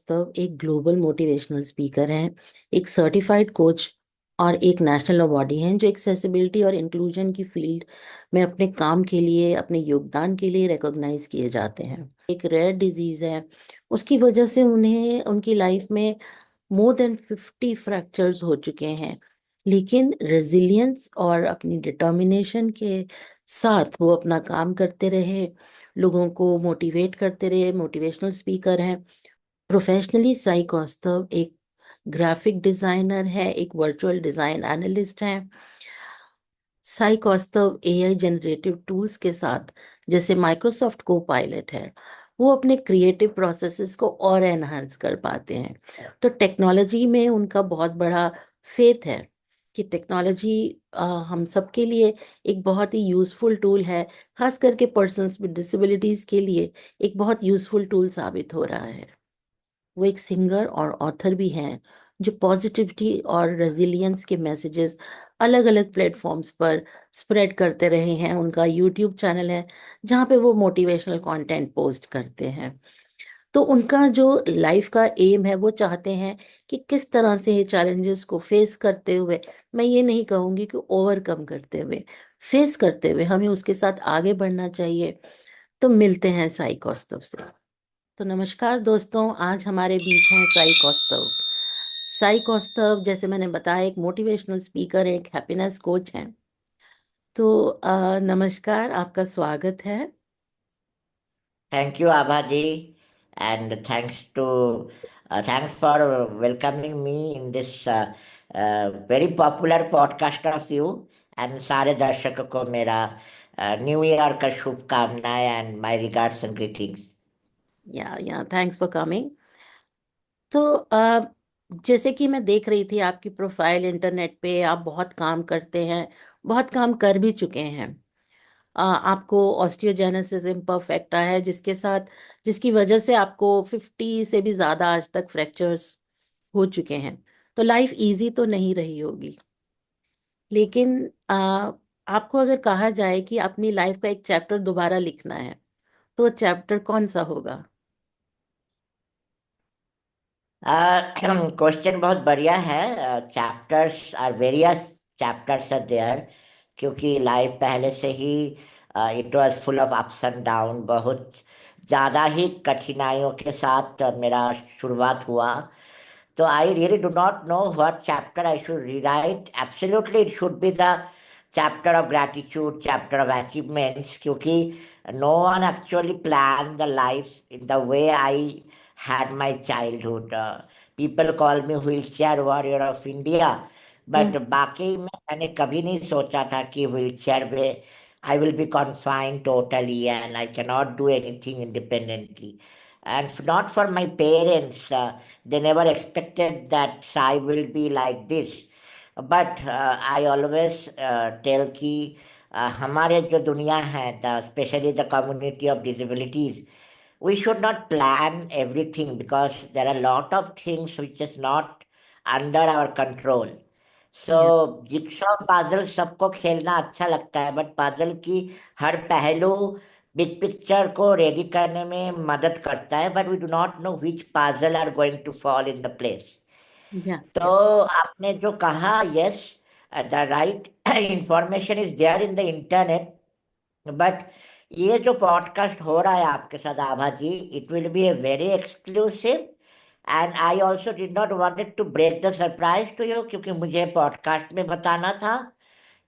कौस्तव एक global motivational speaker हैं, एक सर्टिफाइड कोच और एक नेशनल अवार्डी हैं जो एक्सेसिबिलिटी और इंक्लूजन की फील्ड में अपने काम के लिए, अपने योगदान के लिए रिकॉग्नाइज किए जाते हैं। एक रेयर डिजीज है, उसकी वजह से उन्हें उनकी लाइफ में मोर देन 50 फ्रैक्चर्स हो चुके हैं, लेकिन रेजिलियंस और अपनी डिटर्मिनेशन के साथ वो अपना काम करते रहे, लोगों को मोटिवेट करते रहे। मोटिवेशनल स्पीकर हैं। प्रोफेशनली साई कौस्तव एक ग्राफिक डिजाइनर है, एक वर्चुअल डिजाइन एनालिस्ट हैं। Sai Kaustav AI generative tools के साथ, जैसे माइक्रोसॉफ्ट को पायलट है, वो अपने क्रिएटिव प्रोसेसेस को और एनहांस कर पाते हैं। तो टेक्नोलॉजी में उनका बहुत बड़ा फेथ है कि टेक्नोलॉजी हम सबके लिए एक बहुत ही यूज़फुल टूल है, खास करके पर्सन्स विद डिसेबिलिटीज़ के लिए एक बहुत यूज़फुल टूल साबित हो रहा है। वो एक सिंगर और ऑथर भी हैं जो पॉजिटिविटी और रेजिलियंस के मैसेजेस अलग अलग प्लेटफॉर्म्स पर स्प्रेड करते रहे हैं। उनका यूट्यूब चैनल है जहाँ पे वो मोटिवेशनल कंटेंट पोस्ट करते हैं। तो उनका जो लाइफ का एम है, वो चाहते हैं कि किस तरह से ये चैलेंजेस को फेस करते हुए, मैं ये नहीं कहूँगी कि ओवरकम करते हुए, फेस करते हुए हमें उसके साथ आगे बढ़ना चाहिए। तो मिलते हैं साई कौस्तव से। तो नमस्कार दोस्तों, आज हमारे बीच हैं साई कौस्तव। साई कौस्तव, जैसे मैंने बताया, एक मोटिवेशनल स्पीकर, एक हैप्पीनेस कोच हैं। तो नमस्कार, आपका स्वागत है। Thank you, Abhaji, and thanks for welcoming me in this very popular podcast of you. And सारे दर्शकों को मेरा न्यू ईयर का शुभकामनाएं and my regards and greetings. या थैंक्स फॉर कमिंग। तो जैसे कि मैं देख रही थी आपकी प्रोफाइल इंटरनेट पे, आप बहुत काम करते हैं, बहुत काम कर भी चुके हैं। आपको ऑस्टियोजेनेसिस इम्परफेक्टा है, जिसकी वजह से आपको 50 से भी ज़्यादा आज तक फ्रैक्चर्स हो चुके हैं। तो लाइफ इजी तो नहीं रही होगी, लेकिन आपको अगर कहा जाए कि अपनी लाइफ का एक चैप्टर दोबारा लिखना है, तो चैप्टर कौन सा होगा? क्वेश्चन बहुत बढ़िया है। Chapters are various, chapters are there, क्योंकि लाइफ पहले से ही it was full of ups and down. बहुत ज़्यादा ही कठिनाइयों के साथ मेरा शुरुआत हुआ। So I really do not know what chapter I should rewrite. Absolutely, it should be the chapter of gratitude, chapter of achievements, क्योंकि no one actually planned the life in the way I had my childhood. People call me wheelchair warrior of India, but हम्म। बाकी में मैंने कभी नहीं सोचा था कि wheelchair में I will be confined totally and I cannot do anything independently. And not for my parents. They never expected that I will be like this. But I always tell कि हमारे जो दुनिया है, the especially the community of disabilities, we should not plan everything because there are a lot of things which is not under our control. या So jigsaw puzzle सबको खेलना अच्छा लगता है, बट पजल की हर पहलू बिग पिक्चर को ready करने में मदद करता है, but we do not know which puzzle are going to fall in the place. तो या आपने जो कहा, yes, the right information is there in the internet, but ये जो पॉडकास्ट हो रहा है आपके साथ Abha ji, it will be a very exclusive. And I also did not wanted to break the surprise to you, क्योंकि मुझे पॉडकास्ट में बताना था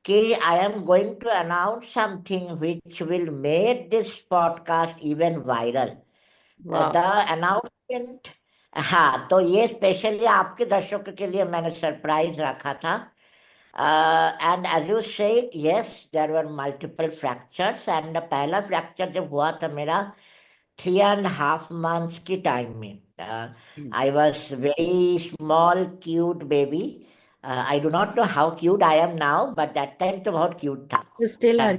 कि I am going to announce something which will make this podcast even viral. The वाह। Announcement, हाँ, तो ये स्पेशली आपके दर्शकों के लिए मैंने सरप्राइज रखा था। And as you said, yes, there were multiple fractures, and पहला फ्रैक्चर जब हुआ था मेरा 3.5 months की टाइम में, I was very small cute baby. I do not know how cute I am now, but that time तो बहुत cute था। Still are.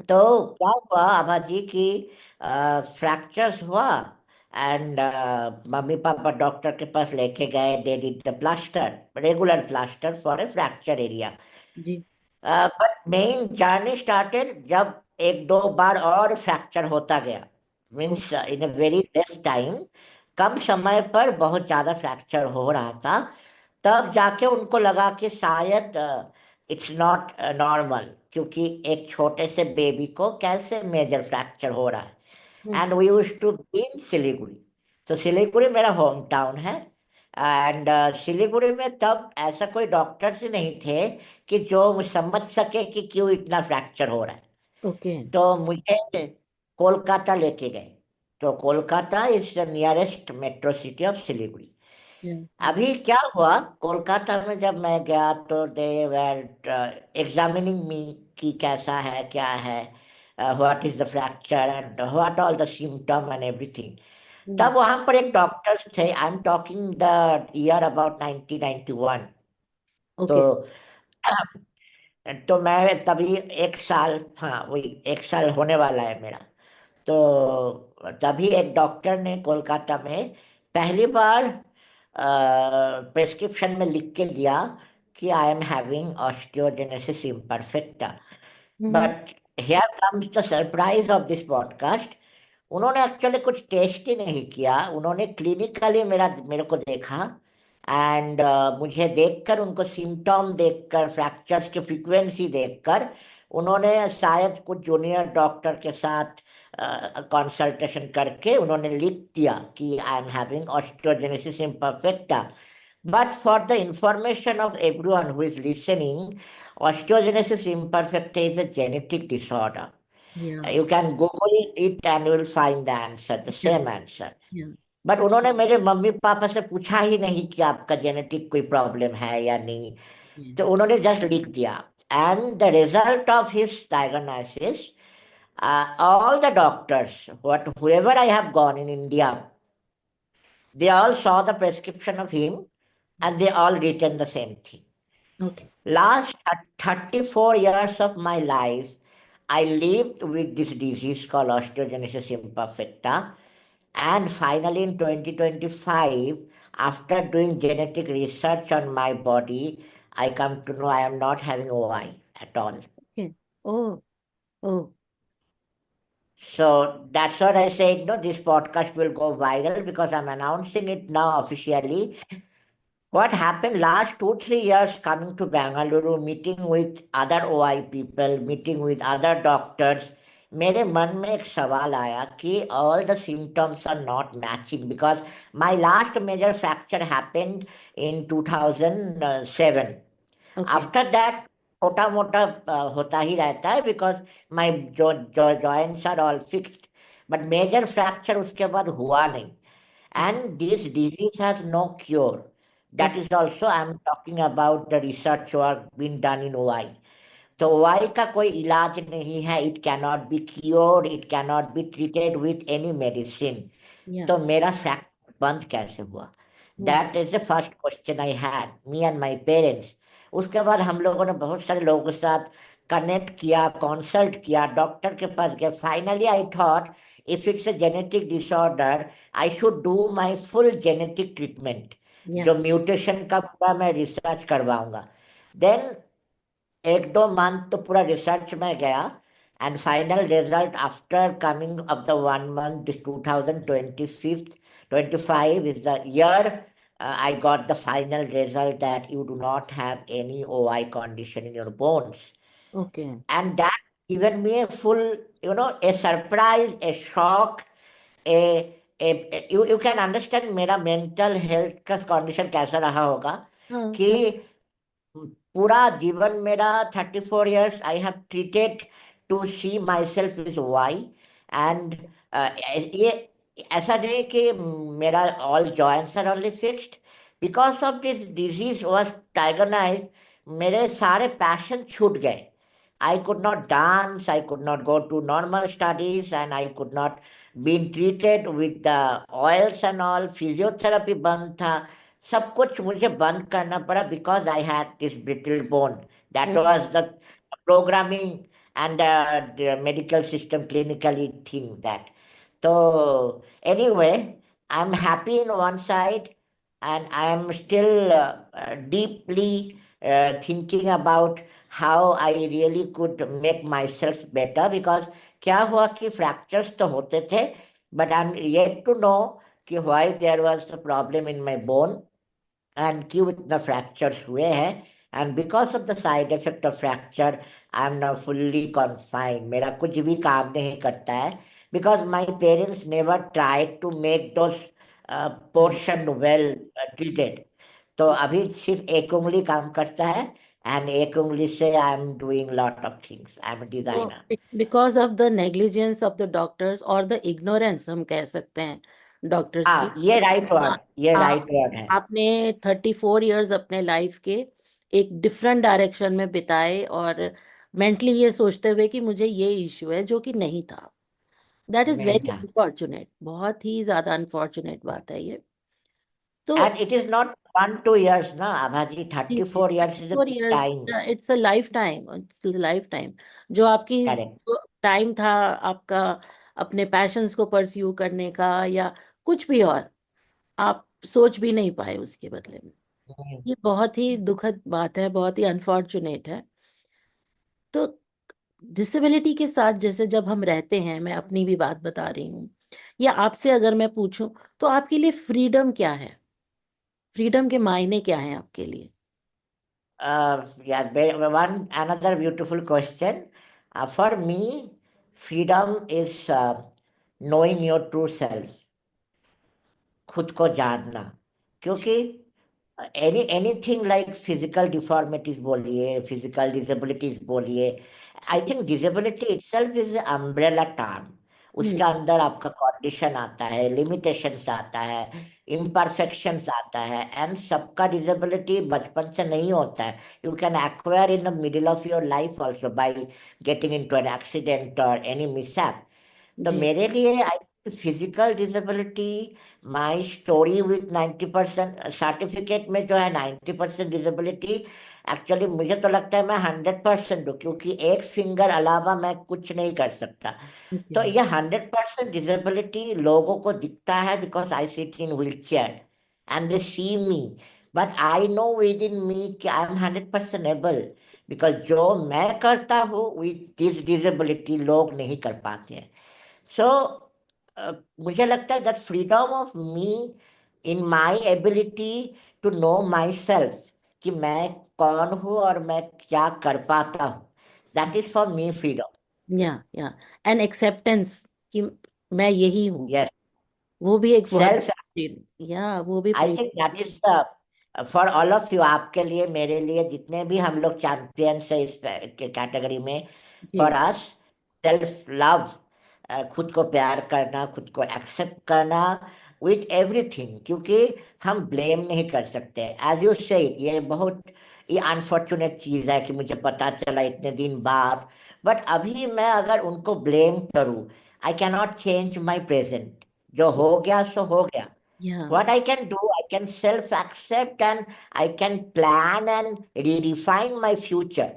तो क्या हुआ आभा जी की, फ्रैक्चर्स हुआ, एंड मम्मी पापा डॉक्टर के पास लेके गए। They did the plaster, regular plaster for a fracture area. जी। बट मेन जर्नी स्टार्टेड जब एक दो बार और फ्रैक्चर होता गया। Means in a very less time, कम समय पर बहुत ज्यादा फ्रैक्चर हो रहा था। तब जाके उनको लगा कि शायद इट्स नॉट नॉर्मल, क्योंकि एक छोटे से बेबी को कैसे मेजर फ्रैक्चर हो रहा है। Hmm. And we used to be in Siliguri. तो सिलीगुड़ी मेरा होम टाउन है। एंड सिलीगुड़ी में तब ऐसा कोई डॉक्टर्स ही नहीं थे कि जो समझ सके कि क्यों इतना फ्रैक्चर हो रहा है। ओके। तो मुझे कोलकाता लेके गए। तो Kolkata is the nearest metro city of Siliguri. या। अभी क्या हुआ, कोलकाता में जब मैं गया तो दे वेर एग्जामिनिंग मी कि कैसा है क्या है, what is the fracture and what all the symptom and everything. Hmm. तब वहां पर एक डॉक्टर थे, I am talking the year about 1991। तो ओके। तो मैं तभी एक साल, हाँ वही एक साल होने वाला है मेरा। तो तभी एक डॉक्टर ने कोलकाता में पहली बार प्रेस्क्रिप्शन में लिख के दिया कि I am having osteogenesis imperfecta. Hmm. But here comes the surprise of this podcast. उन्होंने एक्चुअली कुछ टेस्ट ही नहीं किया, उन्होंने क्लिनिकली मेरे को देखा। एंड मुझे देखकर, उनको सिम्टम देखकर, फ्रैक्चर्स की फ्रीक्वेंसी देखकर, उन्होंने शायद कुछ जूनियर डॉक्टर के साथ कंसल्टेशन करके उन्होंने लिख दिया कि I am having osteogenesis imperfecta. But for the information of everyone who is listening, osteogenesis imperfecta is a genetic disorder. या। You can Google it and you will find the answer, the या। same answer. या। But उन्होंने मेरे mummy papa से पूछा ही नहीं कि आपका जेनेटिक कोई प्रॉब्लम है या नहीं। तो उन्होंने जस्ट लिख दिया। And the result of his diagnosis, all the doctors, whoever I have gone in India, they all saw the prescription of him and they all written the same thing. Okay. Last 34 years of my life, I lived with this disease called osteogenesis imperfecta. And finally, in 2025, after doing genetic research on my body, I come to know I am not having OI at all. Okay. Oh. Oh. So that's what I said. No, this podcast will go viral because I'm announcing it now officially. What happened last 2 3 years coming to Bangalore, meeting with other OI people, meeting with other doctors, मेरे मन में एक सवाल आया कि all the symptoms are not matching because my last major fracture happened in 2007. Okay. After that छोटा मोटा होता ही रहता है because my joints are all fixed, but major fracture उसके बाद हुआ नहीं। And this disease has no cure. That okay. is also, I'm talking about the research work being done in OI. तो OI का कोई इलाज नहीं है, it cannot be cured, it cannot be treated with any medicine. या। तो मेरा fracture बंद कैसे हुआ? That is the first question I had, me and my parents. उसके बाद हम लोगों ने बहुत सारे लोगों के साथ कनेक्ट किया, कंसल्ट किया, डॉक्टर के पास गए। Finally I thought if it's a genetic disorder, I should do my full genetic treatment, या। जो म्यूटेशन का पूरा मैं रिसर्च करवाऊंगा। देन 1 2 मंथ तो पूरा रिसर्च में गया। And final result after coming of the 1 month, this 2025 is the year I got the final result that you do not have any OI condition in your bones. Okay. And that given me a full, a surprise, a shock, you can understand मेरा mental health का condition कैसा रहा होगा हाँ। कि हाँ। पूरा जीवन मेरा 34 years I have treated to see my self is why. And ये ऐसा नहीं कि मेरा all joints are only fixed, because of this disease was diagnose, मेरे सारे पैशन छूट गए। I could not dance, I could not go to normal studies and I could not been treated with the oils and all, physiotherapy बंद था। सब कुछ मुझे बंद करना पड़ा because I had this brittle bone. That was the programming and the medical system clinically think that. तो anyway, I am happy in one side and I am still deeply thinking about how I really could make myself better because क्या हुआ कि fractures तो होते थे, but I'm yet to know कि why there was a problem in my bone and क्यों इतना fractures हुए हैं, and because of the side effect of fracture I'm now fully confined, मेरा कुछ भी काम नहीं करता है, because my parents never tried to make those hmm. portion well treated. तो अभी सिर्फ एक उंगली काम करता है, एंड एक उंगली से I am doing lot of things, I am तो designer. Because of the negligence of the doctors और द इग्नोरेंस हम कह सकते हैं डॉक्टर्स की। हाँ, ये राइट आ, वर्ड, ये राइट आप वर्ड है। आपने 34 years अपने लाइफ के एक डिफरेंट डायरेक्शन में बिताए और मेंटली ये सोचते हुए कि मुझे ये इश्यू है जो कि नहीं था। दैट इज नहीं वेरी था। अनफॉर्चुनेट, बहुत ही ज्यादा अनफॉर्चुनेट बात है ये। तो and it is not 1 2 years ना आभाजी, जी थर्टी जी, four years is a four big years time. It's a lifetime, it's lifetime. जो आपकी करेक्ट। टाइम था आपका अपने पैशंस को परस्यू करने का या कुछ भी और, आप सोच भी नहीं पाए उसके बदले में। ये बहुत ही दुखद बात है, बहुत ही अनफॉर्चुनेट है। तो डिसेबिलिटी के साथ जैसे जब हम रहते हैं, मैं अपनी भी बात बता रही हूँ, या आपसे अगर मैं पूछूं तो आपके लिए फ्रीडम क्या है? फ्रीडम के मायने क्या हैं आपके लिए? One another beautiful question. For me freedom is knowing your true self, खुद को जानना। क्योंकि एनीथिंग लाइक फिजिकल डिफॉर्मिटीज बोलिए, फिजिकल डिसेबिलिटीज बोलिए, I think disability itself is umbrella term. Hmm. उसके अंदर आपका कंडीशन आता है, लिमिटेशंस आता है, इम्परफेक्शंस आता है, एंड सबका डिसेबिलिटी बचपन से नहीं होता है। You can acquire in the middle of your life also by getting in to an accident और एनी मिसहैप। तो जी। मेरे लिए I physical disability, my story with 90% certificate में जो है 90% डिसेबिलिटी, एक्चुअली मुझे तो लगता है मैं 100% हूँ, क्योंकि एक फिंगर अलावा मैं कुछ नहीं कर सकता। तो जी। ये 100% डिसेबिलिटी लोगों को दिखता है because I sit in wheel chair and they see me, but I know within me कि आई एम 100% एबल, बिकॉज जो मैं करता हूँ विथ दिस डिसेबिलिटी लोग नहीं कर पाते हैं। सो मुझे लगता है that freedom of me in my ability to know my self, कि मैं कौन हूँ और मैं क्या कर पाता हूँ, that is for me freedom. या एन एक्सेप्टेंस कि मैं यही हूँ, यस, वो भी एक बहुत सेल्फ। फ्रीडम, या वो भी I think freedom. That is for all of you, आपके लिए, मेरे लिए, जितने भी हम लोग चैंपियंस है इस कैटेगरी में, forgiveness self love, खुद को प्यार करना, खुद को एक्सेप्ट करना विथ एवरीथिंग, क्योंकि हम ब्लेम नहीं कर सकते। एज यू से, ये बहुत ये अनफॉर्चुनेट चीज है कि मुझे पता चला इतने दिन बाद, बट अभी मैं अगर उनको ब्लेम करूं, I cannot change my present. जो हो गया सो हो गया। या। What I can do, I can self accept and I can plan and redefine my future.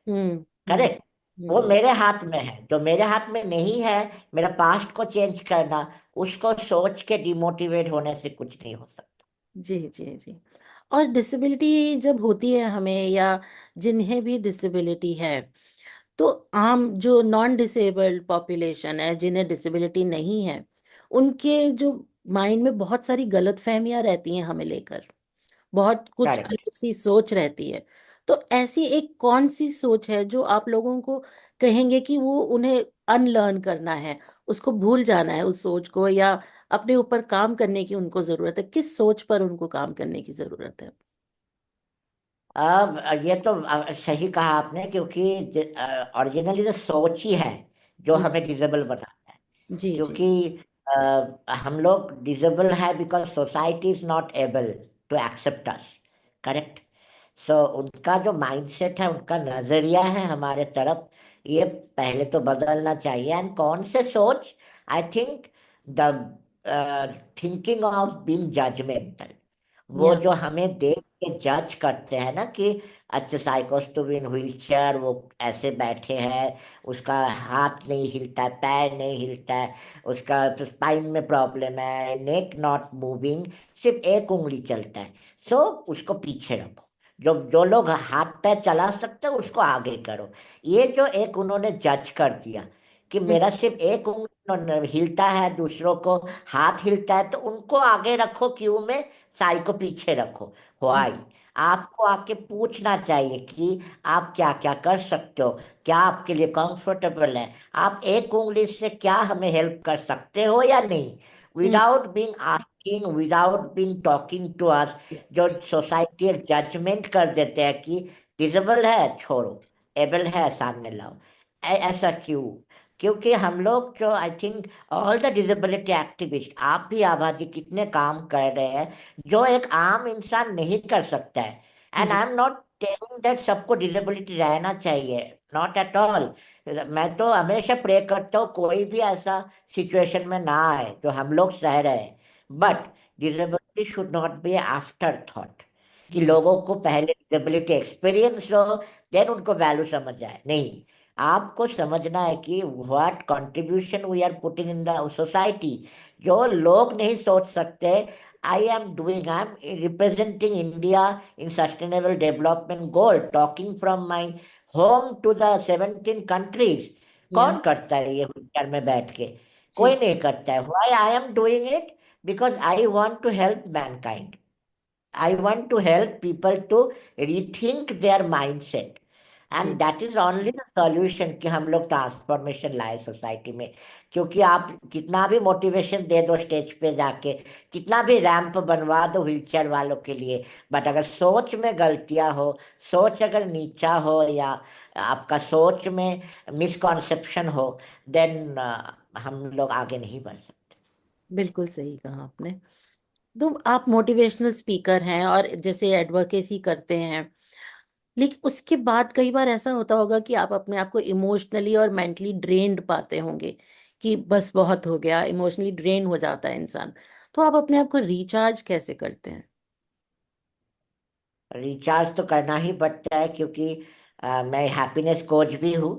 Hmm. Hmm. Correct. वो हम्म। मेरे हाथ में है, जो मेरे हाथ में नहीं है, मेरा पास्ट को चेंज करना, उसको सोच के डिमोटिवेट होने से कुछ नहीं हो सकता। जी जी जी। और डिसेबिलिटी जब होती है हमें, या जिन्हें भी डिसेबिलिटी है, तो आम जो नॉन डिसेबल्ड पॉपुलेशन है, जिन्हें डिसेबिलिटी नहीं है, उनके जो माइंड में बहुत सारी गलतफहमियां रहती हैं हमें लेकर, बहुत कुछ करेक्ट। अलग सी सोच रहती है। तो ऐसी एक कौन सी सोच है जो आप लोगों को कहेंगे कि वो उन्हें अनलर्न करना है, उसको भूल जाना है उस सोच को, या अपने ऊपर काम करने की उनको जरूरत है? किस सोच पर उनको काम करने की जरूरत है? अब ये तो सही कहा आपने, क्योंकि ओरिजिनली तो सोच ही है जो हम्म। हमें डिजेबल बनाता है। जी जी। क्योंकि हम लोग डिजेबल है because society is not able to accept us. Correct. So उनका जो माइंडसेट है, उनका नजरिया है हमारे तरफ, ये पहले तो बदलना चाहिए। एंड कौन से सोच, I think the thinking of being judgmental, वो या। जो हमें देख के जज करते हैं ना कि अच्छा साइकोस तो इन व्हील चेयर, वो ऐसे बैठे हैं, उसका हाथ नहीं हिलता है, पैर नहीं हिलता है, उसका स्पाइन में प्रॉब्लम है, नेक नॉट मूविंग, सिर्फ एक उंगली चलता है, सो उसको पीछे रखो। जो जो लोग हाथ पैर चला सकते हैं उसको आगे करो। ये जो एक उन्होंने जज कर दिया, कि हम्म। मेरा सिर्फ एक उंगली हिलता है, दूसरों को हाथ हिलता है, तो उनको आगे रखो क्यों में, साई को पीछे रखो। व्हाई? आपको आके पूछना चाहिए कि आप क्या क्या कर सकते हो, क्या आपके लिए कंफर्टेबल है, आप एक उंगली से क्या हमें हेल्प कर सकते हो या नहीं, hmm. Without being asking, without being talking to us. जो सोसाइटी एक जजमेंट कर देते हैं कि डिसेबल है छोड़ो, एबल है सामने लाओ। ऐसा क्यों? क्योंकि हम लोग जो, I think all the disability activist, आप भी आभाजी, कितने काम कर रहे हैं जो एक आम इंसान नहीं कर सकता है। एंड जी। I am not telling that सबको डिसेबिलिटी रहना चाहिए, नॉट एट ऑल। मैं तो हमेशा प्रे करता हूँ कोई भी ऐसा सिचुएशन में ना आए जो हम लोग सह रहे हैं। But disability should not be after thought, कि हम्म। लोगों को पहले डिसेबिलिटी एक्सपीरियंस हो, देन उनको वैल्यू समझ आए। नहीं, आपको समझना है कि what contribution we are putting in the society, जो लोग नहीं सोच सकते। I am doing, I am representing India in sustainable development goal, talking from my home to the 17 countries. Yeah. कौन करता है ये व्हीलचेयर में बैठ के? कोई जी। नहीं करता है। Why I am doing it? Because I want to help mankind, I want to help people to rethink their mindset. जी। And that is only the solution कि हम लोग ट्रांसफॉर्मेशन लाए सोसाइटी में। क्योंकि आप कितना भी मोटिवेशन दे दो स्टेज पे जाके, कितना भी रैंप बनवा दो व्हीलचेयर वालों के लिए, बट अगर सोच में गलतियां हो, सोच अगर नीचा हो, या आपका सोच में मिसकॉन्सेप्शन हो, देन हम लोग आगे नहीं बढ़ सकते। बिल्कुल सही कहा आपने। तो आप मोटिवेशनल स्पीकर हैं और जैसे एडवोकेसी करते हैं, लेकिन उसके बाद कई बार ऐसा होता होगा कि आप अपने आप को इमोशनली और मेंटली ड्रेन्ड पाते होंगे कि बस बहुत हो गया, इमोशनली ड्रेन हो जाता है इंसान। तो आप अपने आप को रिचार्ज कैसे करते हैं? रिचार्ज तो करना ही पड़ता है, क्योंकि मैं हैप्पीनेस कोच भी हूँ।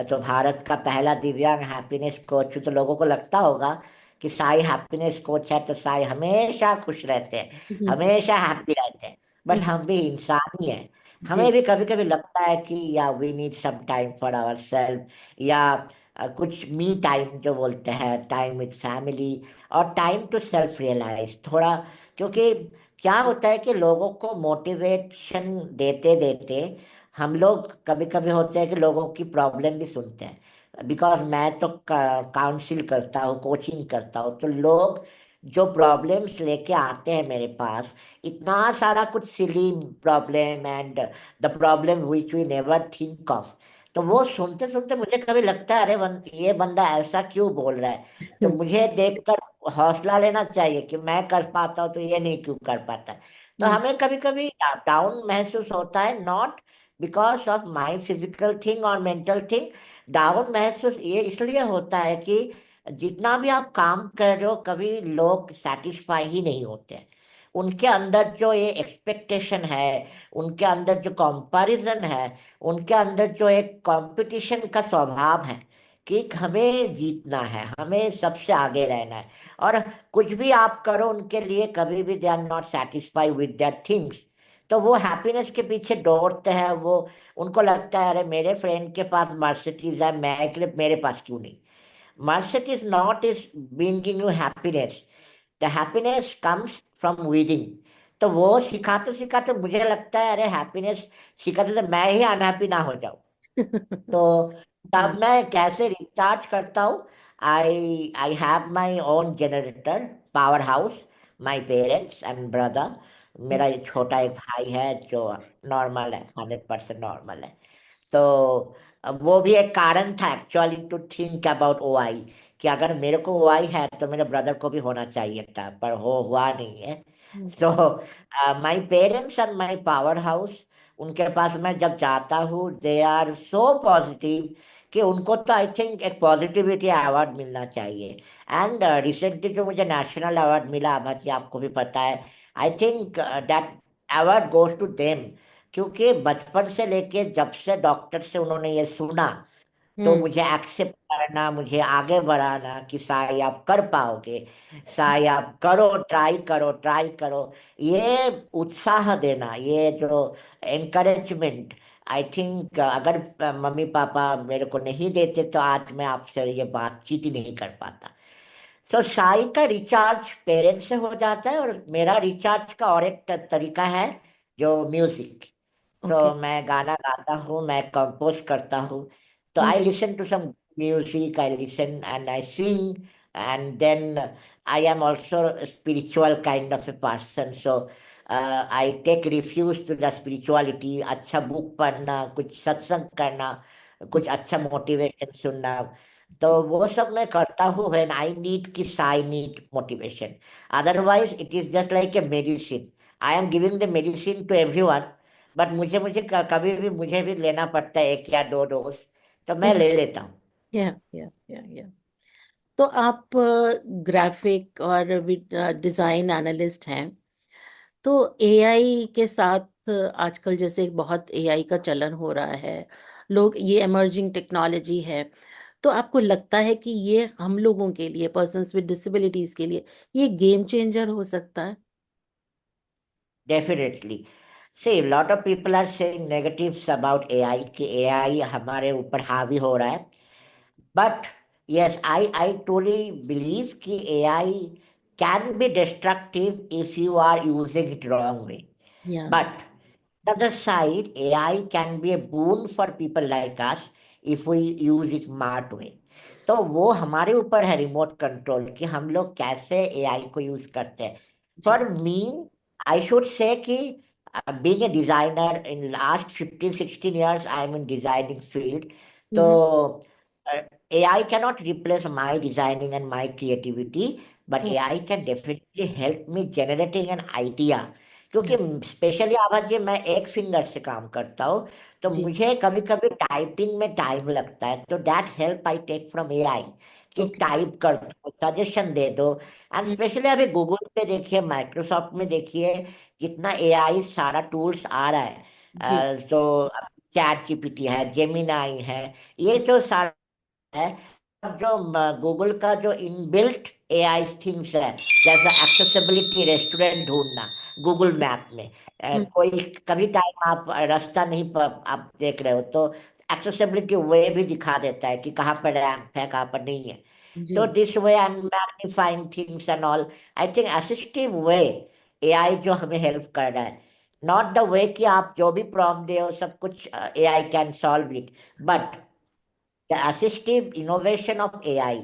तो भारत का पहला दिव्यांग हैप्पीनेस कोच हूँ। तो लोगों को लगता होगा कि साई हैप्पीनेस कोच है तो साई हमेशा खुश रहते हैं, हम्म। हमेशा हैप्पी रहते हैं। बट हम्म। हम भी इंसान ही हैं। हमें जी। भी कभी कभी लगता है कि yeah we need some time for our self, या कुछ मी टाइम जो बोलते हैं, टाइम विथ फैमिली, और टाइम टू सेल्फ रियलाइज थोड़ा। क्योंकि क्या होता है कि लोगों को मोटिवेशन देते देते हम लोग कभी कभी होते हैं कि लोगों की प्रॉब्लम भी सुनते हैं। बिकॉज मैं तो काउंसिल करता हूँ, कोचिंग करता हूँ, तो लोग जो प्रॉब्लम्स लेके आते हैं मेरे पास, इतना सारा कुछ silly problem, and the problem which we never think of, तो वो सुनते सुनते मुझे कभी लगता है, अरे ये बंदा ऐसा क्यों बोल रहा है। तो मुझे देखकर हौसला लेना चाहिए कि मैं कर पाता हूँ तो ये नहीं क्यों कर पाता है। तो हम्म। हमें कभी कभी डाउन महसूस होता है, not because of my physical thing और मेंटल थिंग। डाउन महसूस ये इसलिए होता है कि जितना भी आप काम कर रहे हो, कभी लोग सेटिस्फाई ही नहीं होते हैं। उनके अंदर जो ये एक्सपेक्टेशन है, उनके अंदर जो कंपैरिजन है, उनके अंदर जो एक कंपटीशन का स्वभाव है कि हमें जीतना है, हमें सबसे आगे रहना है, और कुछ भी आप करो उनके लिए, कभी भी they are not satisfy with their things. तो वो हैप्पीनेस के पीछे दौड़ते हैं। वो उनको लगता है अरे मेरे फ्रेंड के पास मर्सिडीज है, मैं के लिए मेरे पास क्यों नहीं। Mercedes not is bringing you happiness, the happiness comes from within. तो वो सिखाते सिखाते मुझे लगता है अरे हैप्पीनेस सिखाते तो मैं ही अनहैप्पी ना हो जाऊं। तो हाँ। तब मैं कैसे रिचार्ज करता हूँ? I I have my own generator, power house, my parents and brother. मेरा ये छोटा एक भाई है जो नॉर्मल है, 100% नॉर्मल है। तो अब वो भी एक कारण था actually to think about OI, कि अगर मेरे को ओआई है तो मेरे ब्रदर को भी होना चाहिए था, पर हो हुआ नहीं है। तो माई parents and my power house, उनके पास मैं जब जाता हूँ, दे आर सो पॉजिटिव कि उनको तो आई थिंक एक पॉजिटिविटी अवार्ड मिलना चाहिए। एंड रिसेंटली जो मुझे नेशनल अवार्ड मिला, भाजी आपको भी पता है, I think that award goes to them. क्योंकि बचपन से लेके जब से डॉक्टर से उन्होंने ये सुना, तो हम्म। मुझे एक्सेप्ट करना, मुझे आगे बढ़ाना कि साई आप कर पाओगे, साई आप करो, ट्राई करो, ट्राई करो, ये उत्साह देना, ये जो एनकरेजमेंट, आई थिंक अगर मम्मी पापा मेरे को नहीं देते तो आज मैं आपसे ये बातचीत ही नहीं कर पाता। तो साई का रिचार्ज पेरेंट्स से हो जाता है, और मेरा रिचार्ज का और एक तरीका है, जो म्यूजिक। ओके। तो मैं गाना गाता हूँ, मैं कंपोज करता हूँ। तो hmm. I listen to some music, I listen and I sing, and then I am also spiritual kind of a person. So I take refuge to the spirituality. अच्छा बुक पढ़ना, कुछ सत्संग करना, कुछ अच्छा मोटिवेशन सुनना, तो वो सब मैं करता हूँ व्हेन आई नीड, कि I need motivation. Otherwise it is just like a medicine. I am giving the medicine to everyone, but मुझे मुझे कभी भी मुझे भी लेना पड़ता है एक या दो डोज, तो मैं ले लेता हूँ। या या तो आप ग्राफिक और डिजाइन एनालिस्ट हैं, तो एआई के साथ आजकल जैसे बहुत एआई का चलन हो रहा है, लोग ये इमर्जिंग टेक्नोलॉजी है, तो आपको लगता है कि ये हम लोगों के लिए, पर्सन्स विद डिसेबिलिटीज के लिए, ये गेम चेंजर हो सकता है? Definitely. See, lot of people are saying negatives about AI, कि एआई हमारे ऊपर हावी हो रहा है। But yes, I truly believe कि AI can be destructive if you are using it wrong way. या But the other side, AI can be a boon for people like us if we use it smart way. तो वो हमारे ऊपर है remote control, कि हम लोग कैसे एआई को यूज करते हैं। जी। For me, I should say कि being a designer in last 15-16 years, I am in designing field. तो हम्म। AI cannot replace my designing and my creativity, but hmm. AI can definitely help me generating an idea। क्योंकि या specially आवाज जी मैं एक finger से काम करता हूँ, तो जी। मुझे कभी कभी टाइपिंग में टाइम लगता है, तो that help I take from AI, कि ओके। टाइप कर दो, सजेशन दे दो। And hmm. स्पेशली अभी गूगल पे देखिए, माइक्रोसॉफ्ट में देखिए, कितना एआई सारा टूल्स आ रहा है। जी। तो चैट जीपीटी है, जेमिनाई है, ये जो सारा है। अब जो गूगल का जो इनबिल्ट एआई थिंग्स है, जैसा एक्सेसिबिलिटी, रेस्टोरेंट ढूंढना गूगल मैप में, हम्म। कोई कभी टाइम आप रास्ता नहीं आप देख रहे हो, तो एक्सेसिबिलिटी वे भी दिखा देता है कि कहाँ पर रैंप है, कहाँ पर नहीं है। जी। तो this way I am magnifying things and all. I think assistive way AI जो हमें हेल्प कर रहा है, नॉट द वे कि आप जो भी प्रॉम्प्ट दे हो सब कुछ AI can solve it, but the assistive innovation of AI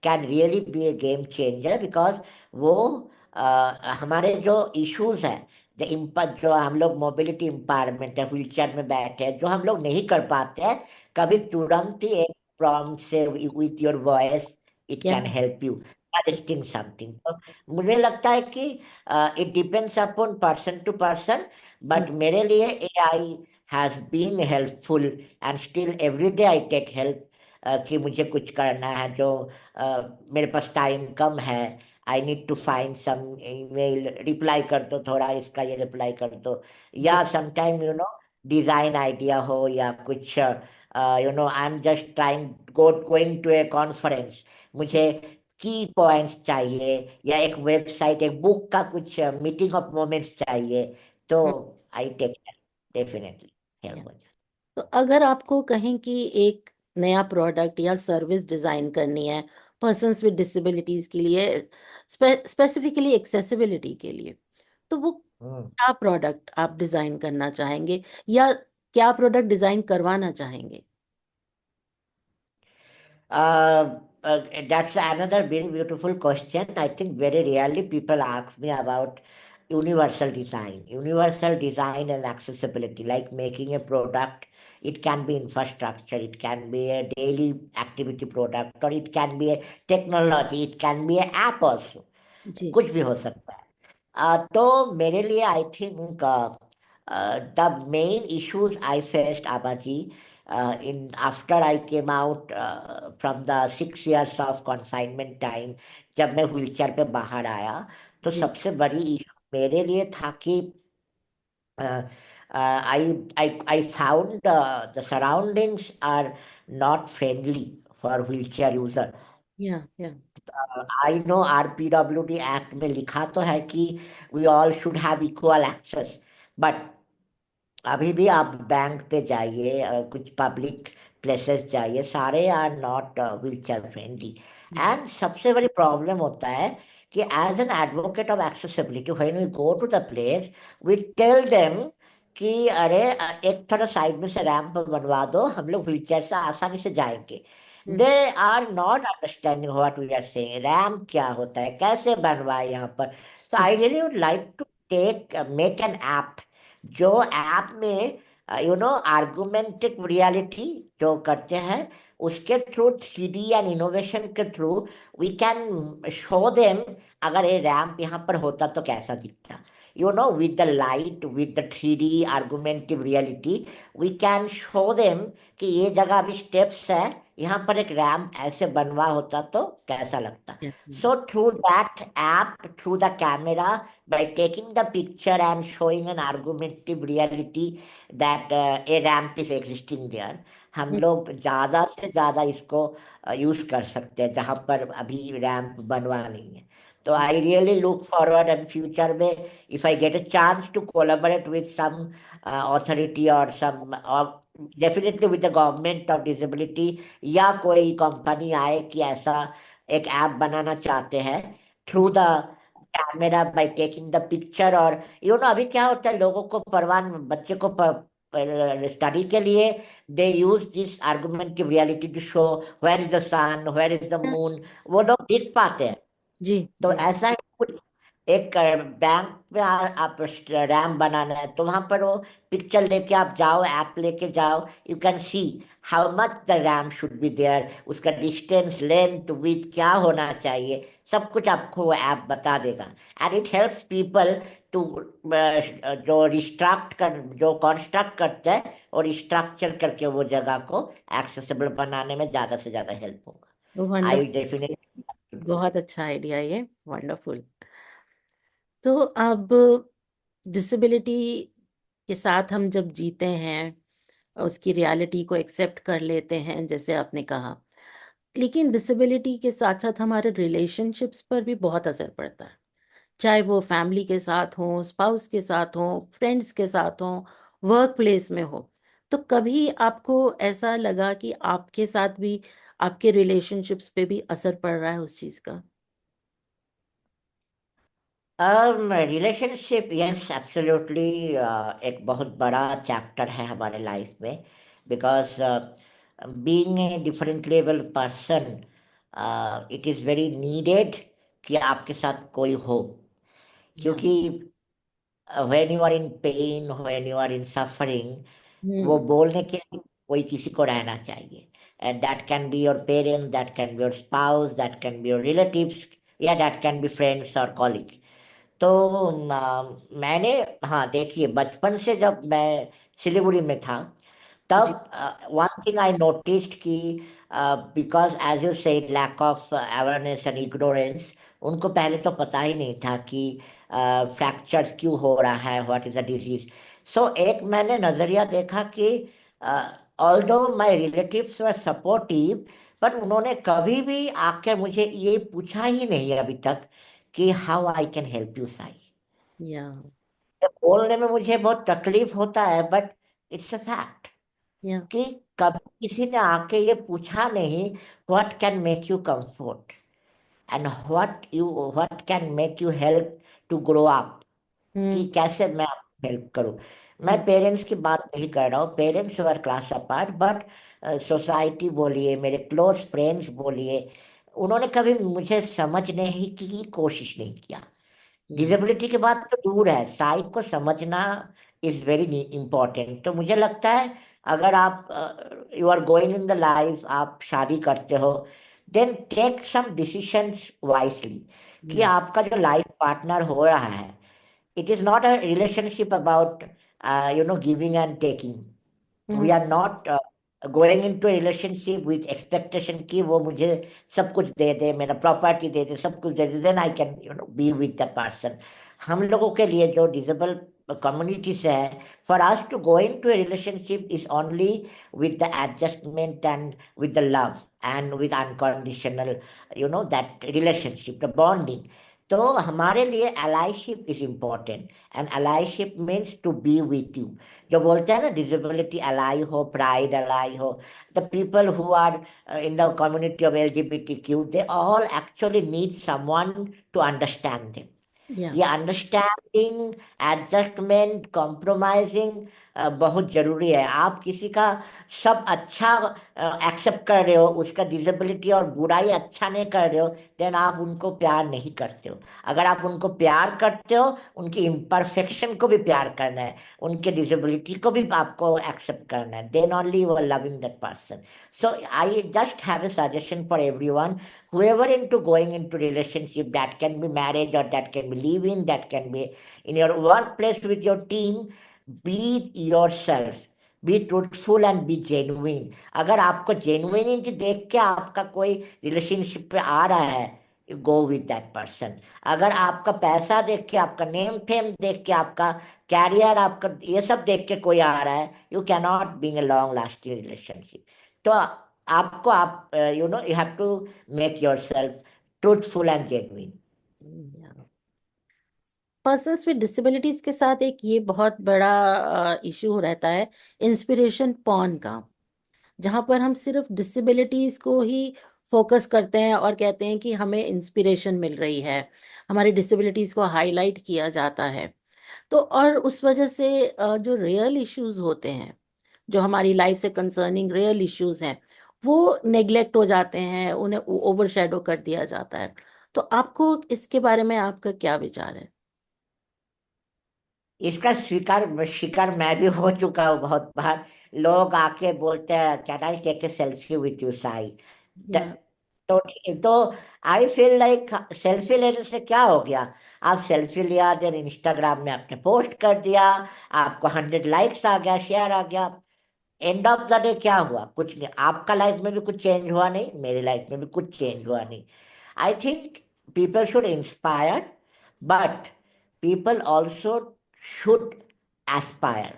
can really be a game changer, because वो हमारे जो इश्यूज हैं, द इम्पैक्ट, जो हम लोग मोबिलिटी इम्पावरमेंट है, व्हील चेयर में बैठे हैं, जो हम लोग नहीं कर पाते हैं, कभी तुरंत ही एक प्रॉम्प्ट से विथ योर वॉइस इट क्या? Can help you suggesting something. तो मुझे लगता है कि it depends upon person to person, hmm. But मेरे लिए AI has been helpful, and still every day I take help, कि मुझे कुछ करना है, जो मेरे पास टाइम कम है, I need to find some email, reply कर दो थोड़ा, इसका ये रिप्लाई कर दो, जी। या समटाइम डिजाइन आइडिया हो, या कुछ I am just trying going to a conference, मुझे की पॉइंट्स चाहिए, या एक वेबसाइट, एक बुक का कुछ मीटिंग ऑफ मोमेंट्स चाहिए, तो हम्म। आई टेक डेफिनेटली या हेल्प हो जाए। तो अगर आपको कहें कि एक नया प्रोडक्ट या सर्विस डिजाइन करनी है पर्सन्स विद डिसेबिलिटीज के लिए, स्पेसिफिकली एक्सेसिबिलिटी के लिए, तो वो हम्म। क्या प्रोडक्ट आप डिजाइन करना चाहेंगे, या क्या प्रोडक्ट डिजाइन करवाना चाहेंगे? Uh, that's another very beautiful question. I think very rarely people ask me about universal design. Universal design and accessibility, like making a product. It can be infrastructure, it can be a daily activity product, or it can be a technology, it can be an app also. जी। कुछ भी हो सकता है। तो मेरे लिए आई think the main issues I faced, Abaji, in after I came out from the 6 years of confinement time, जब मैं व्हीलचेयर पे बाहर आया, तो जी। सबसे बड़ी इशू मेरे लिए था कि I found the surroundings are not friendly for wheelchair user. या आई नो आरपीडब्ल्यूडी एक्ट में लिखा तो है कि we all should have equal access, but अभी भी आप बैंक पे जाइए, कुछ पब्लिक प्लेसेस जाइए, सारे are not wheel chair friendly. Hmm, and सबसे बड़ी प्रॉब्लम होता है कि as an advocate of accessibility when we go to the place, we tell them कि अरे एक थोड़ा साइड में से रैंप बनवा दो, हम लोग व्हील चेयर से आसानी से जाएंगे। Hmm, they are not understanding what we are saying, ramp क्या होता है, कैसे बनवाए यहाँ पर। तो hmm, I really would like to take make an app, जो ऐप में आर्गुमेंटेड रियलिटी जो करते हैं, उसके थ्रू, 3D एंड इनोवेशन के through, we can show them अगर ये रैंप यहाँ पर होता तो कैसा दिखता। With the light, with the 3D augmented reality, we can show them कि ये जगह अभी स्टेप्स है, यहाँ पर एक रैंप ऐसे बनवा होता तो कैसा लगता। हम्म, So through that app, through the camera, by taking the picture and showing an argumentative reality that a ramp is existing there, हम हम्म, लोग ज़्यादा से ज़्यादा इसको यूज़ कर सकते हैं जहाँ पर अभी रैंप बनवा नहीं है। तो I really look forward in future में, if I get a chance to collaborate with some authority और सम, और definitely with the government of disability, या कोई कंपनी आए कि ऐसा एक ऐप बनाना चाहते हैं थ्रू जी, the camera, by taking the picture. और अभी क्या होता है, लोगों को परवान, बच्चे को स्टडी के लिए they use this augmented reality to show where is the sun, where is the हाँ, मून, वो लोग देख पाते हैं। जी, तो जी, ऐसा ही कुछ एक बैंक में आप रैम बनाना है, तो वहां पर वो पिक्चर लेके आप जाओ, ऐप लेके जाओ, you can see how much the ramp should be there, उसका डिस्टेंस, लेंथ, विड्थ क्या होना चाहिए, सब कुछ आपको वो ऐप बता देगा। And it helps people to, जो रिस्ट्रक्ट कर, जो कंस्ट्रक्ट करते हैं और स्ट्रक्चर करके वो जगह को एक्सेसिबल बनाने में ज्यादा से ज्यादा हेल्प होगा। आई वंडरफुल। डेफिनेटली। बहुत अच्छा आइडिया ये, वंडरफुल। तो अब डिसेबिलिटी के साथ हम जब जीते हैं, उसकी रियलिटी को एक्सेप्ट कर लेते हैं जैसे आपने कहा, लेकिन डिसेबिलिटी के साथ साथ हमारे रिलेशनशिप्स पर भी बहुत असर पड़ता है। चाहे वो फैमिली के साथ हो, स्पाउस के साथ हो, फ्रेंड्स के साथ हो, वर्क प्लेस में हो। तो कभी आपको ऐसा लगा कि आपके साथ भी आपके रिलेशनशिप्स पे भी असर पड़ रहा है उस चीज का? रिलेशनशिप, यस एब्सोल्युटली, एक बहुत बड़ा चैप्टर है हमारे लाइफ में। Because being a different level person, it is very needed कि आपके साथ कोई हो। या। क्योंकि when you are in pain, when you are in suffering, वो हम्म। बोलने के लिए कोई किसी को रहना चाहिए। And that can be your parent, that can be your spouse, that can be your relatives, या दैट कैन बी फ्रेंड्स और कॉलीग। तो मैंने, हाँ देखिए, बचपन से जब मैं सिलीगुड़ी में था, जी। तब वन थिंग आई नोटिस्ड कि because as you say lack of awareness and ignorance, उनको पहले तो पता ही नहीं था कि फ्रैक्चर क्यों हो रहा है, व्हाट इज अ डिजीज। सो एक मैंने नजरिया देखा कि although my relatives were supportive, but उन्होंने कभी भी आके मुझे ये पूछा ही नहीं अभी तक कि how I can help you Sai. या। ये बोलने में मुझे बहुत तकलीफ होता है, बट इट्स अ फैक्ट या। कि कभी किसी ने आके ये पूछा नहीं, what can make you comfort, and what can make you help to grow up, कि हम्म। कैसे मैं आपको हेल्प करूं। मैं हम्म। पेरेंट्स की बात नहीं कर रहा हूँ, parents were class apart, but society बोलिए, मेरे क्लोज फ्रेंड्स बोलिए, उन्होंने कभी मुझे समझने ही की कोशिश नहीं किया। या। डिसेबिलिटी के बाद तो दूर है, साइक को समझना इज वेरी इम्पोर्टेंट। तो मुझे लगता है अगर आप, you are going in the life, आप शादी करते हो, then take some decisions wisely, कि या। आपका जो लाइफ पार्टनर हो रहा है, it is not a relationship about giving and taking. We hmm. are not going into a relationship with expectation कि वो मुझे सब कुछ दे दे, मेरा प्रॉपर्टी दे दे, सब कुछ दे दे, then I can be with the person। हम लोगों के लिए जो डिसेबल कम्युनिटी से है, for us to go into a relationship is only with the adjustment and with the love and with unconditional, that relationship, the bonding। तो हमारे लिए allyship is important, and allyship means to be with you. जो बोलते हैं ना disability Alai हो, pride ally हो, the people who are in the community of LGBTQ, they all actually need someone to understand them. या ये अंडरस्टैंडिंग, एडजस्टमेंट, कॉम्प्रोमाइजिंग बहुत जरूरी है। आप किसी का सब अच्छा एक्सेप्ट कर रहे हो, उसका डिसेबिलिटी और बुराई अच्छा नहीं कर रहे हो, देन आप उनको प्यार नहीं करते हो। अगर आप उनको प्यार करते हो, उनकी इम्परफेक्शन को भी प्यार करना है, उनके डिसेबिलिटी को भी आपको एक्सेप्ट करना है, then only you are loving that person. So I just have a suggestion for everyone, whoever into going into relationship, that can be marriage or that can be living, that can be in your workplace with your team, be yourself, be truthful and be genuine. अगर आपको genuinity देख के आपका कोई relationship पे आ रहा है, go with that person. अगर आपका पैसा देख के, आपका नेम फेम देख के, आपका कैरियर, आपका ये सब देख के कोई आ रहा है, you cannot being a long lasting relationship. तो आपको, आप you know, you have to make your self truthful and genuine. Persons with disabilities के साथ एक ये बहुत बड़ा इशू रहता है इंस्पिरेशन पॉर्न का, जहां पर हम सिर्फ डिसेबिलिटीज को ही फोकस करते हैं और कहते हैं कि हमें इंस्पिरेशन मिल रही है, हमारी डिसेबिलिटीज को हाईलाइट किया जाता है। तो और उस वजह से जो रियल इश्यूज होते हैं, जो हमारी लाइफ से कंसर्निंग रियल इश्यूज हैं, वो नेग्लेक्ट हो जाते हैं, उन्हें ओवरशैडो कर दिया जाता है। तो आपको इसके बारे में आपका क्या विचार है? इसका शिकार मैं भी हो चुका हूँ बहुत बार। लोग आके बोलते हैं, can I take a selfie with you Sai? या तो आई फील लाइक, सेल्फी लेने से क्या हो गया? आप सेल्फी लिया, देन इंस्टाग्राम में आपने पोस्ट कर दिया, आपको 100 लाइक्स आ गया, शेयर आ गया। एंड ऑफ द डे क्या हुआ? कुछ नहीं। आपका लाइफ में भी कुछ चेंज हुआ नहीं, मेरे लाइफ में भी कुछ चेंज हुआ नहीं। I think people should inspire, but people also should Aspire.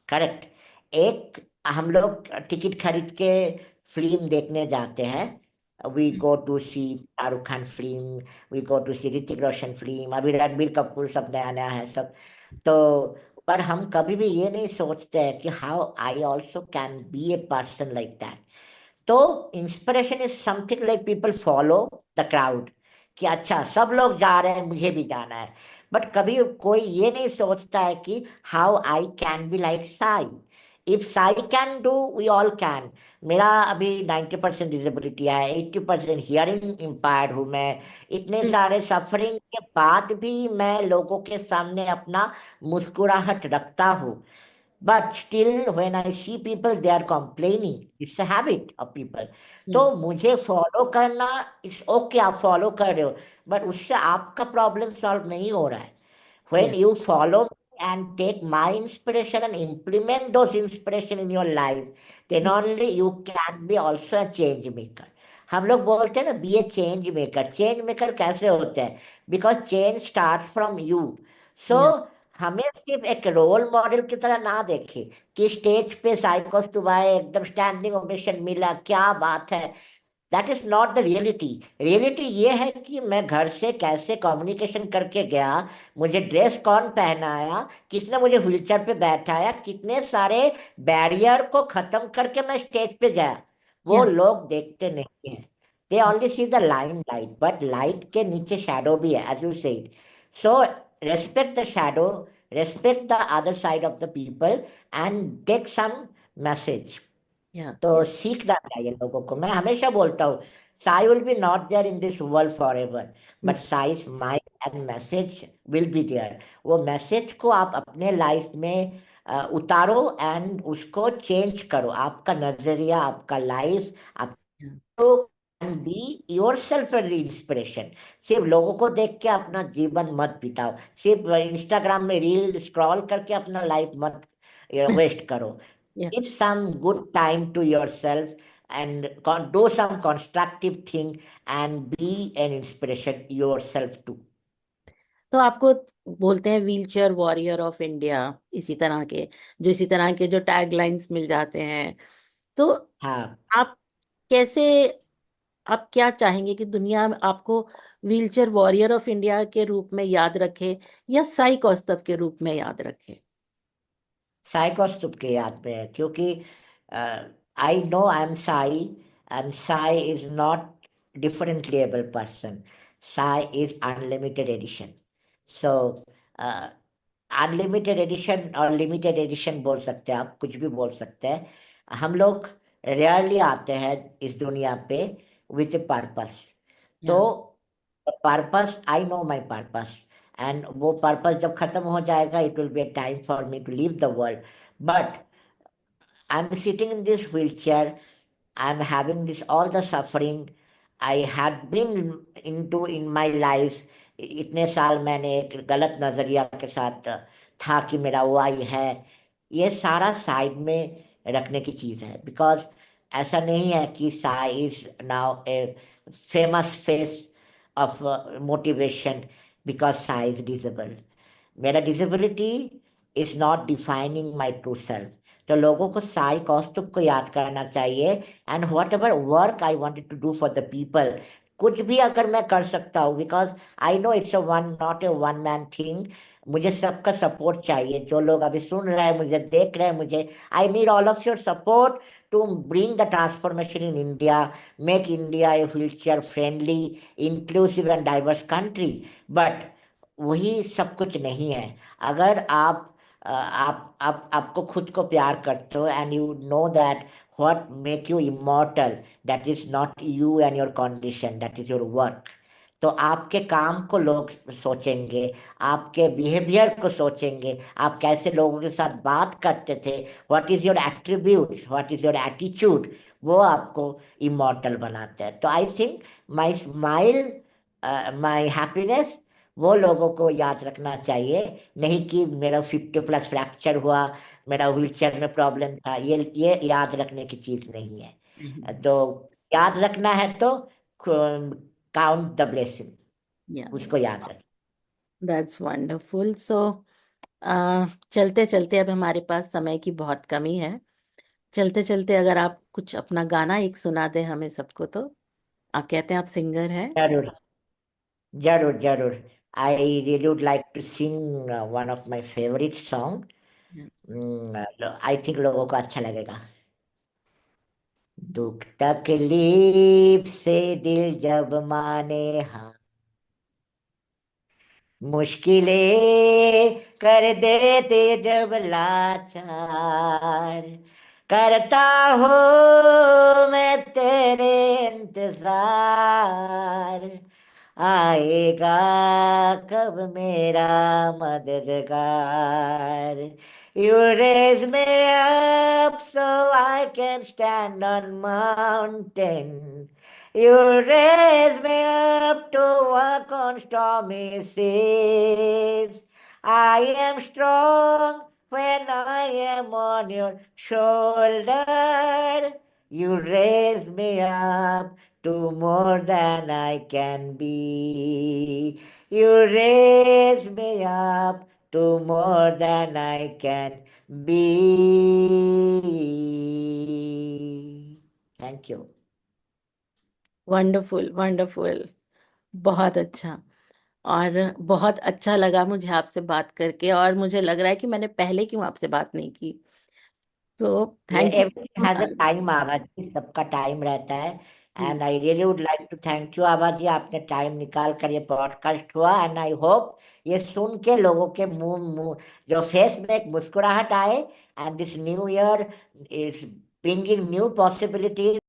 Correct. एक, हम लोग टिकट खरीद के फिल्म देखने जाते हैं, we go to see Shahrukh Khan film, we go to see Hrithik Roshan film, अभी रणबीर कपूर सब नया नया है सब। तो पर हम कभी भी ये नहीं सोचते हैं कि how I also can be a person like that. तो inspiration is something like people follow the crowd, कि अच्छा सब लोग जा रहे हैं, मुझे भी जाना है। बट कभी कोई ये नहीं सोचता है कि how I can be like Sai. If Sai can do, we all can. मेरा अभी 90% डिसेबिलिटी है, 80% हियरिंग इम्पायर्ड हूँ मैं। इतने सारे सफरिंग के बाद भी मैं लोगों के सामने अपना मुस्कुराहट रखता हूँ। But still, when I see people, they are complaining. It's a habit of people. या तो मुझे फॉलो करना, इट्स ओके, आप फॉलो कर रहे हो, बट उससे आपका प्रॉब्लम सॉल्व नहीं हो रहा है। या When you follow me and take my inspiration and implement those inspiration in your life, then only you can be also a change maker. हम लोग बोलते हैं ना, be a change maker. Change maker कैसे होते हैं? Because change start from you. So या हमें सिर्फ एक रोल मॉडल की तरह ना देखे कि स्टेज पे साइकोस दुबाए एकदम स्टैंडिंग ओवेशन मिला, क्या बात है। That is not the reality. Reality ये है कि मैं घर से कैसे कम्युनिकेशन करके गया, मुझे ड्रेस कौन पहनाया, किसने मुझे व्हीलचेयर पे बैठाया, कितने सारे बैरियर को खत्म करके मैं स्टेज पे गया। वो या लोग देखते नहीं हैं। They only see the line light, but light के नीचे शैडो भी है, as you said. So respect the shadow, respect the other side of the people, and take some message। तो या सीखना चाहिए लोगों को। मैं हमेशा बोलता हूँ, Sai will be not there in this world forever, but Sai's mind and message will be there. वो मैसेज को आप अपने लाइफ में उतारो एंड उसको चेंज करो। आपका नजरिया, आपका लाइफ, आप can be your self as inspiration. सिर्फ लोगों को देख के अपना जीवन मत बिताओ, सिर्फ इंस्टाग्राम में रील स्क्रॉल करके अपना लाइफ मत वेस्ट करो। या give some good time to yourself and do some constructive thing and be an inspiration yourself too। तो आपको बोलते हैं व्हीलचेयर वॉरियर ऑफ इंडिया, इसी तरह के, जो इसी तरह के जो टैग लाइंस मिल जाते हैं। तो हाँ। आप कैसे आप क्या चाहेंगे कि दुनिया में आपको व्हीलचेयर वॉरियर ऑफ इंडिया के रूप में याद रखे या साई कौस्तभ के रूप में याद रखे? साई कौस्तुभ के याद में है, क्योंकि I know I am Sai, and Sai is not differently able person. Sai is unlimited edition. So unlimited edition और लिमिटेड एडिशन बोल सकते हैं, आप कुछ भी बोल सकते हैं. हम लोग रेयरली आते हैं इस दुनिया पे विथ ए पर्पस. तो yeah purpose, I know my purpose, and वो पर्पस जब खत्म हो जाएगा, it will be a time for me to leave the world. But I am sitting in this wheel chair. I'm having this all the suffering I had been into in my life. इतने साल मैंने एक गलत नजरिया के साथ था कि मेरा वो आई है. ये सारा साइड में रखने की चीज है, बिकॉज ऐसा नहीं है कि Sai is now a famous face of motivation because Sai is disable. मेरा disability is not defining my true self. तो लोगों को साई कौस्तुभ को याद करना चाहिए. And whatever work I wanted to do for the people, कुछ भी अगर मैं कर सकता हूँ, because I know it's a one, not a one man thing. मुझे सबका सपोर्ट चाहिए. जो लोग अभी सुन रहे हैं, मुझे देख रहे हैं, मुझे I need all of your support to bring the transformation in India, make India a wheel chair friendly, inclusive and diverse country. But वही सब कुछ नहीं है. अगर आप आपको खुद को प्यार करते हो, and you know that what make you immortal, that is not you and your condition, that is your work. तो आपके काम को लोग सोचेंगे, आपके बिहेवियर को सोचेंगे, आप कैसे लोगों के साथ बात करते थे, what is your attribute, what is your attitude, वो आपको इमॉर्टल बनाते हैं. तो I think my smile, my happiness, वो लोगों को याद रखना चाहिए. नहीं कि मेरा 50+ फ्रैक्चर हुआ, मेरा व्हील चेयर में प्रॉब्लम था. ये याद रखने की चीज नहीं नहीं। है. तो याद रखना है तो काउंट द ब्लेसिंग, या उसको याद रख. That's wonderful. सो चलते चलते, अब हमारे पास समय की बहुत कमी है। चलते चलते अगर आप कुछ अपना गाना एक सुना दे हमें सबको, तो आप कहते हैं आप सिंगर हैं। जरूर, जरूर, जरूर. I really would like to sing one of my favourite song. I think लोगों को अच्छा लगेगा. दुख तकलीफ से दिल जब माने, हाँ, मुश्किलें कर देते जब लाचार, करता हो मैं तेरे इंतजार, आएगा कब मेरा मददगार. You raise me up so I can stand on mountain. You raise me up to walk on stormy seas. I am strong when I am on your shoulder. You raise me up to more than I can be. You raise me up to more than I can be. Thank you. Wonderful wonderful, बहुत अच्छा। और बहुत अच्छा लगा मुझे आपसे बात करके, और मुझे लग रहा है कि मैंने पहले क्यों आपसे बात नहीं की। तो ये thank everything has a you. Time, Abha ji, सबका टाइम रहता है. जी। And I really would like to thank you, Abha ji, आपने टाइम निकाल कर ये पॉडकास्ट हुआ. एंड आई होप ये सुन के लोगों के मुंह मुंह जो फेस में एक मुस्कुराहट आए. And this new year is bringing new possibilities